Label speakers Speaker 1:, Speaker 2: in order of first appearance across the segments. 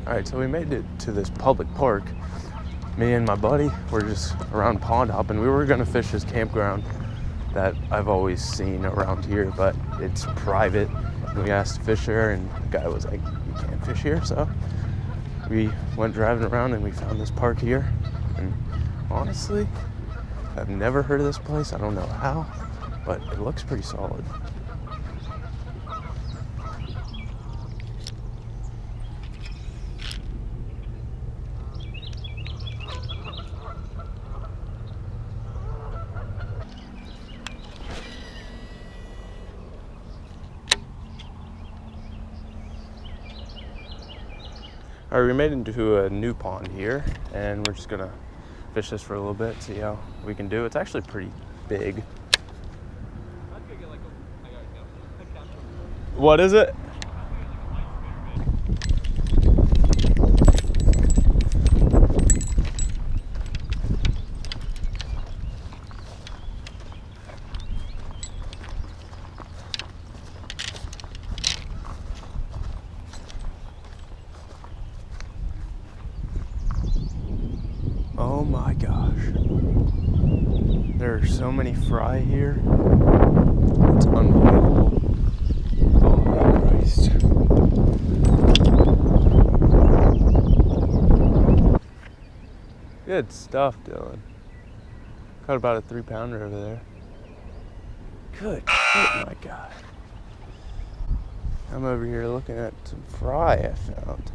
Speaker 1: All right, so we made it to this public park. Me and my buddy were just around pond hopping. We were gonna fish this campground that I've always seen around here, but it's private. And we asked to fish there, and the guy was like, "You can't fish here." So we went driving around, and we found this park here. And honestly, I've never heard of this place. I don't know how, but it looks pretty solid. All right, we made it into a new pond here, and we're just gonna fish this for a little bit, see how we can do. It's actually pretty big. What is it? Oh my gosh. There are so many fry here. It's unbelievable. Oh my Christ. Good stuff, Dylan. Caught about a 3-pounder over there. Good. Oh my God. I'm over here looking at some fry I found.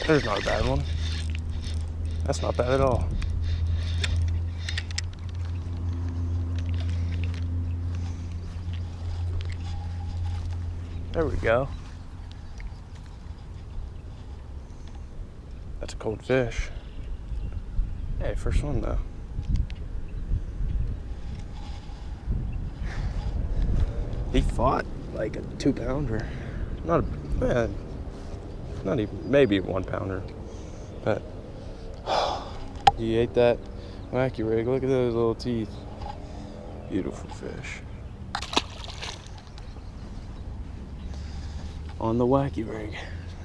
Speaker 1: There's not a bad one. That's not bad at all. There we go. That's a cold fish. Hey, first one though. He fought like a 2-pounder. Not even, maybe a 1-pounder. But he ate that wacky rig. Look at those little teeth. Beautiful fish. On the wacky rig.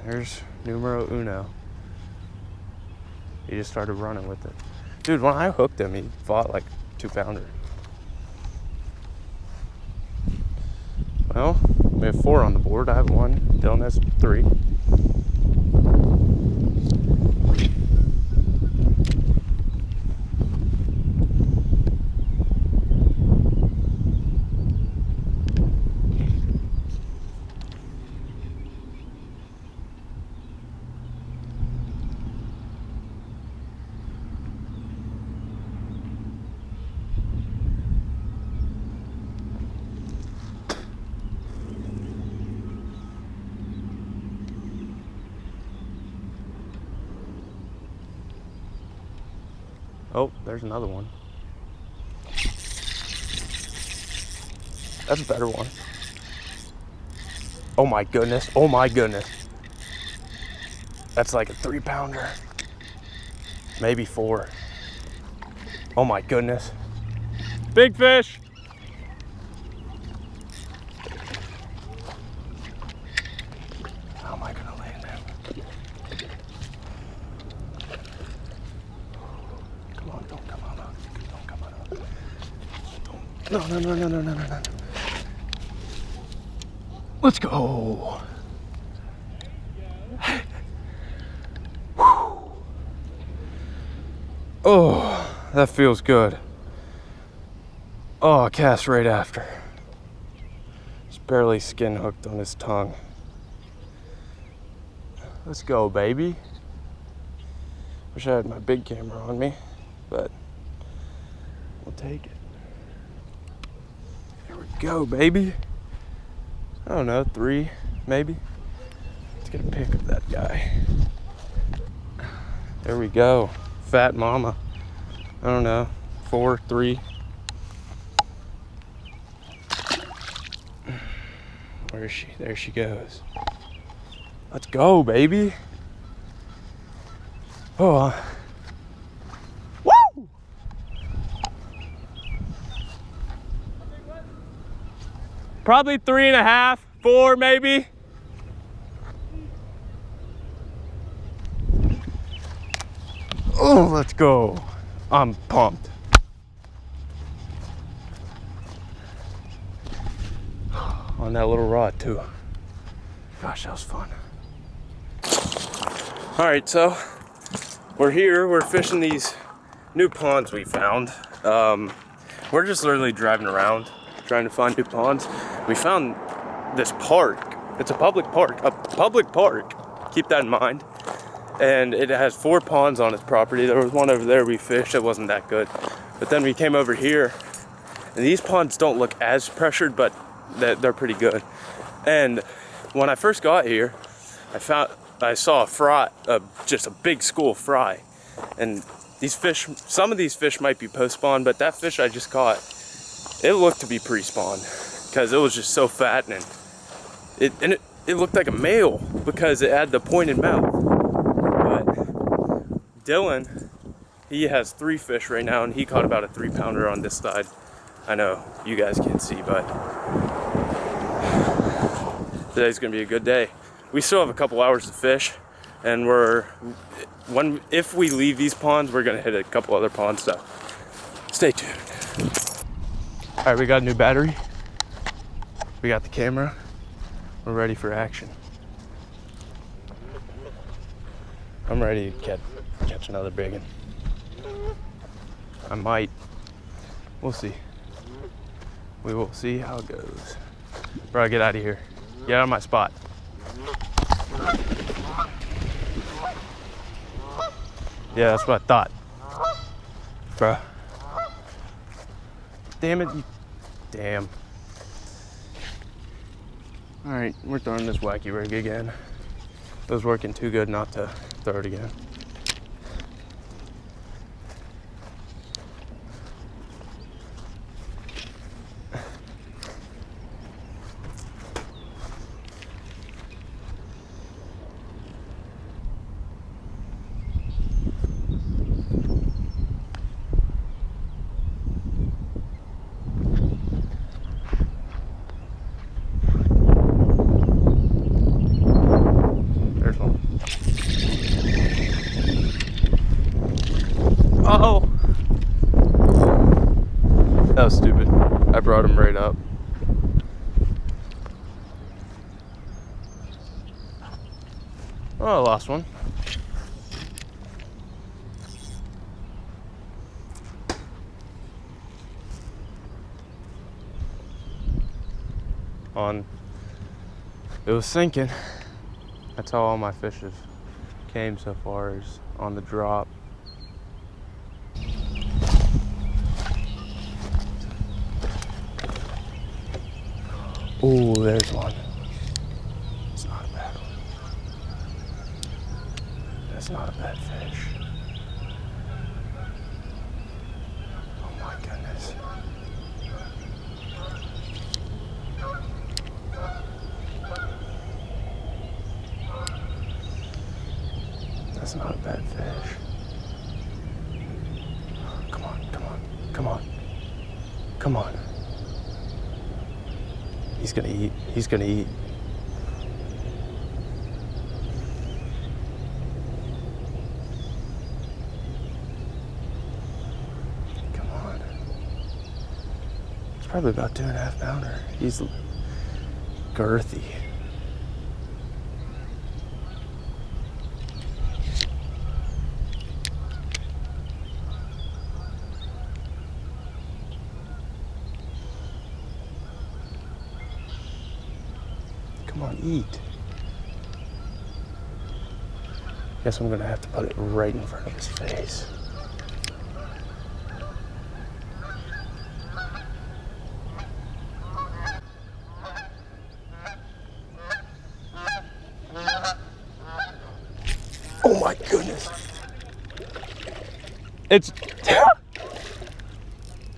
Speaker 1: There's numero uno. He just started running with it. Dude, when I hooked him, he fought like 2-pounder. Well, we have 4 on the board. I have 1. Dylan has 3. Oh, there's another one. That's a better one. Oh my goodness. Oh my goodness. That's like a 3-pounder. Maybe 4. Oh my goodness. Big fish. How am I gonna land him? Come on, don't come on up. Don't come on up. No. Let's go. Oh, that feels good. Oh, cast right after. He's barely skin hooked on his tongue. Let's go, baby. Wish I had my big camera on me, but we'll take it. There we go, baby. I don't know, 3, maybe. Let's get a pic of that guy. There we go. Fat mama. I don't know, 4, 3. Where is she? There she goes. Let's go, baby. Oh, woo! Probably 3.5, 4 maybe. Oh, let's go. I'm pumped. On that little rod too. Gosh, that was fun. All right, so we're here, we're fishing these new ponds we found. We're just literally driving around, trying to find new ponds. We found this park. It's a public park, keep that in mind. And it has 4 ponds on its property. There was one over there we fished, it wasn't that good. But then we came over here, and these ponds don't look as pressured, but they're pretty good. And when I first got here, I saw a fry, just a big school of fry. And these fish, some of these fish might be post-spawn, but that fish I just caught, it looked to be pre-spawn because it was just so fat, and it looked like a male because it had the pointed mouth. But Dylan, he has 3 fish right now, and he caught about a 3-pounder on this side. I know you guys can't see, but today's gonna be a good day. We still have a couple hours to fish, and if we leave these ponds, we're gonna hit a couple other ponds, so stay tuned. All right, we got a new battery. We got the camera. We're ready for action. I'm ready to catch another big one. I might. We'll see. We will see how it goes. Bro, get out of here. Get out of my spot. Yeah, that's what I thought. Bro. Damn it. Damn. All right, we're throwing this wacky rig again. It was working too good not to throw it again. Oh! That was stupid. I brought him right up. Oh, I lost one. It was sinking. That's how all my fishes came so far, is on the drop. Oh, there's one. It's not a bad one. That's not a bad fish. Oh my goodness. That's not a bad fish. Come on, come on, come on. Come on. He's gonna eat. He's gonna eat. Come on. It's probably about 2.5 pounder. He's girthy. Come on, eat. Guess I'm gonna have to put it right in front of his face. Oh my goodness. It's,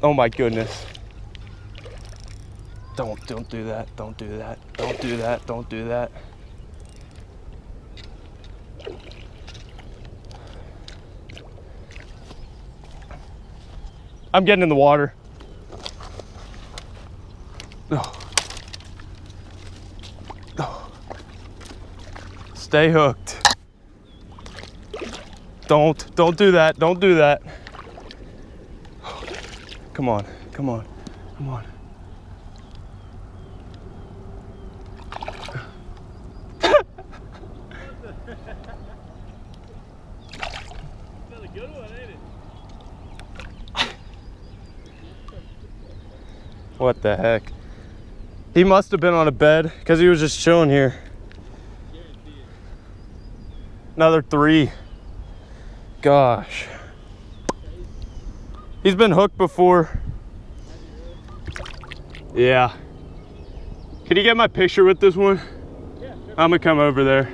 Speaker 1: oh my goodness. Don't do that, don't do that, don't do that, don't do that. I'm getting in the water. Oh. Oh. Stay hooked. Don't do that, don't do that. Come on, come on, come on. What the heck? He must have been on a bed because he was just chilling here. Another 3. Gosh. He's been hooked before. Yeah. Can you get my picture with this one? Yeah, sure. I'm gonna come over there.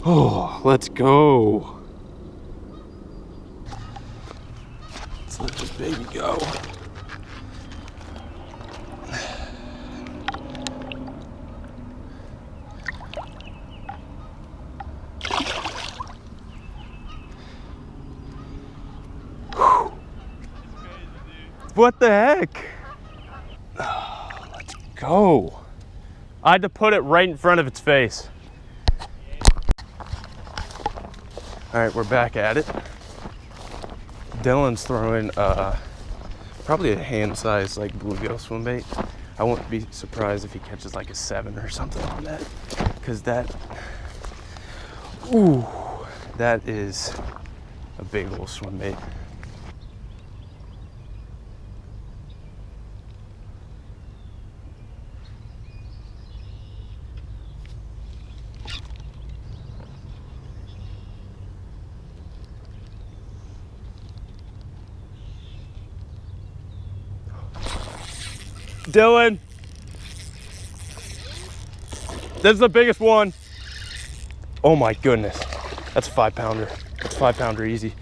Speaker 1: Oh, let's go. Let's let this baby go. What the heck? Oh, let's go. I had to put it right in front of its face. All right, we're back at it. Dylan's throwing probably a hand-sized like bluegill swim bait. I wouldn't be surprised if he catches like a 7 or something on that, because that, ooh, that is a big old swim bait. Dylan, this is the biggest one. Oh my goodness, that's a 5-pounder. That's a 5-pounder easy.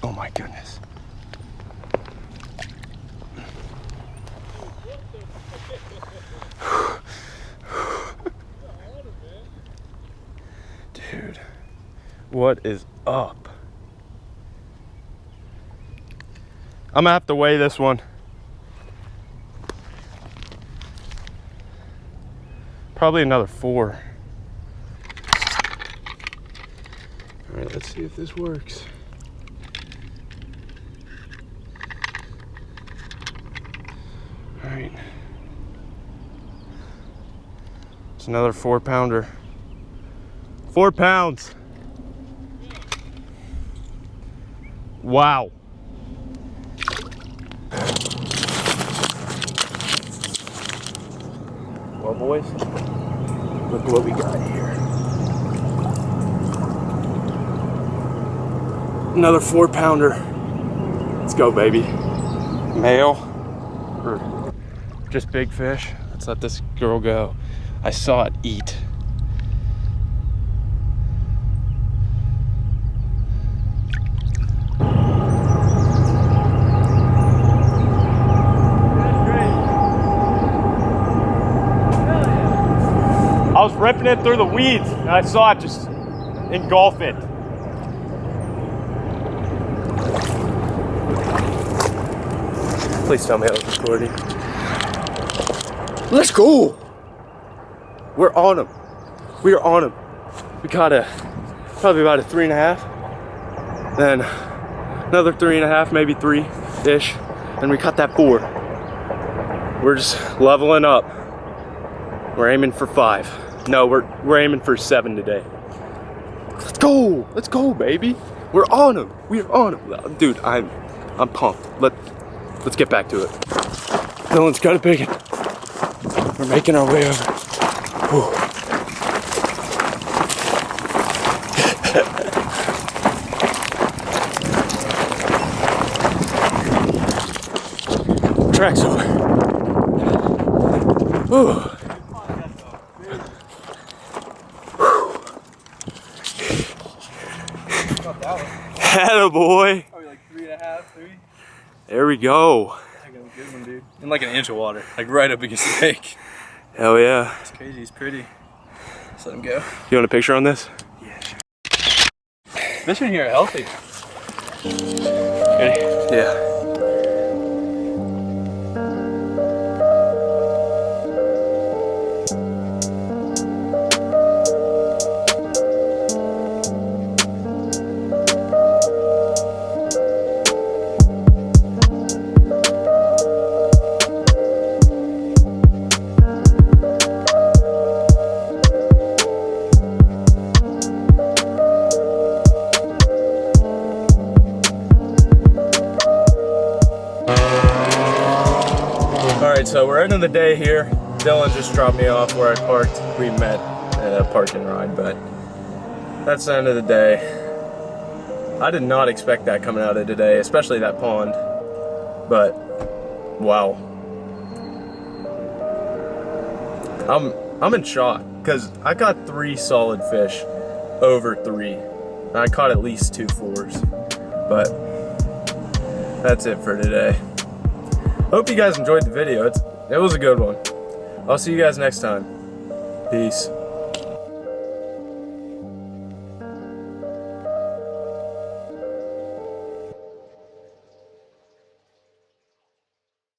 Speaker 1: Oh my goodness. Dude, what is up? I'm gonna have to weigh this one. Probably another 4. All right, let's see if this works. All right. It's another 4-pounder. 4 pounds. Wow. Well, boys, look what we got here. Another 4-pounder. Let's go, baby. Male or just big fish. Let's let this girl go. I saw it eat. I was ripping it through the weeds and I saw it just engulf it. Please tell me I was recording. Let's go! We're on them. We are on them. We caught probably about a 3.5. Then another 3.5, maybe 3-ish. And we caught that 4. We're just leveling up. We're aiming for 5. No, we're aiming for 7 today. Let's go, baby. We're on them. We're on them, dude. I'm pumped. Let's get back to it. Dylan's got a big one. We're making our way over. Whew. Track's over. Ooh. Attaboy.
Speaker 2: Probably like 3.5, 3.
Speaker 1: There we go.
Speaker 2: I got a good one, dude. In like an inch of water, like right up against the bank.
Speaker 1: Hell yeah.
Speaker 2: It's crazy. He's pretty. Just let him go.
Speaker 1: You want a picture on this?
Speaker 2: Yeah, sure. Fish in here are healthy.
Speaker 1: Ready? Yeah.
Speaker 2: Alright, so we're ending the day here. Dylan just dropped me off where I parked. We met at a park and ride, but that's the end of the day. I did not expect that coming out of today, especially that pond. But wow. I'm in shock because I got 3 solid fish over 3. And I caught at least 2 4s. But that's it for today. Hope you guys enjoyed the video. It was a good one. I'll see you guys next time. Peace.